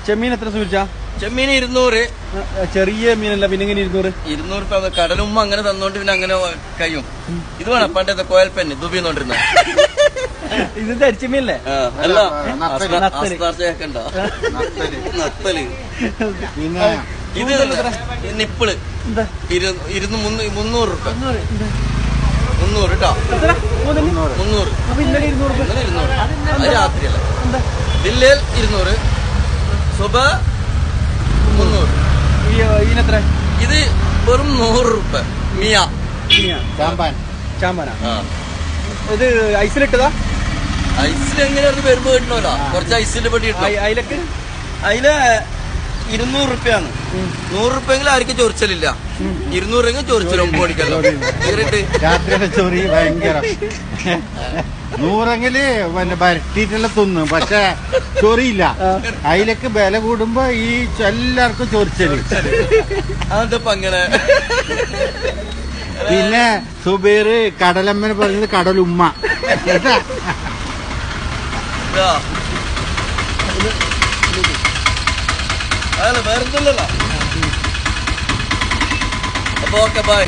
ചെമ്മീൻ എത്ര സൂചിച്ചാ? ചെമ്മീൻ 200. ചെറിയ മീനല്ല, പിന്നെ ഇങ്ങനെ 200? 200 കടലുമ്മ അങ്ങനെ തന്നോണ്ട് പിന്നെ അങ്ങനെ കഴിയും. ഇത് വേണം പണ്ടത്തെ കോയൽപ്പെന്ന് ദുബിന്നോണ്ടിരുന്ന. ഇത് തരിച്ചമീനല്ലേ? അല്ല, കേക്കണ്ട നത്തല്. ഇത് നിപ്പിള് 300 രൂപ. 300 കേട്ടോ. 300. അത് രാത്രിയല്ല. ദില്ലേൽ 200, സുബ 300. ഇതിനെത്ര? ഇത് വെറും 100 രൂപ. മിയ ചാമ്പാനാ? ഇത് ഐസിലിട്ടതാ? ഐസിൽ എങ്ങനെ വരുമ്പോ കിട്ടണല്ലോ, കുറച്ച് ഐസിന്റെ പൊടി കിട്ടും. അയിലക്ക്? അയില 200 രൂപയാണ്. 100 രൂപയെങ്കിലും ആർക്കും ചൊറിച്ചലില്ല. 200 എങ്കിലും ചൊറിച്ചൽ 9 മണിക്കല്ലോ. രാത്രിയുടെ ചൊറി ഭയങ്കര. 100 പിന്നെ വരട്ടിയിട്ടുള്ള തിന്നും, പക്ഷെ ചൊറിയില്ല. അതിലേക്ക് വില കൂടുമ്പോ ഈ എല്ലാവർക്കും ചൊറിച്ചല്. അതെന്താ അങ്ങനെ? പിന്നെ സുബൈർ കടലമ്മനെ പറയുന്നത് കടലുമ്മ. വേറെന്തല്ലോ. അപ്പൊ ഓക്കെ, ബൈ.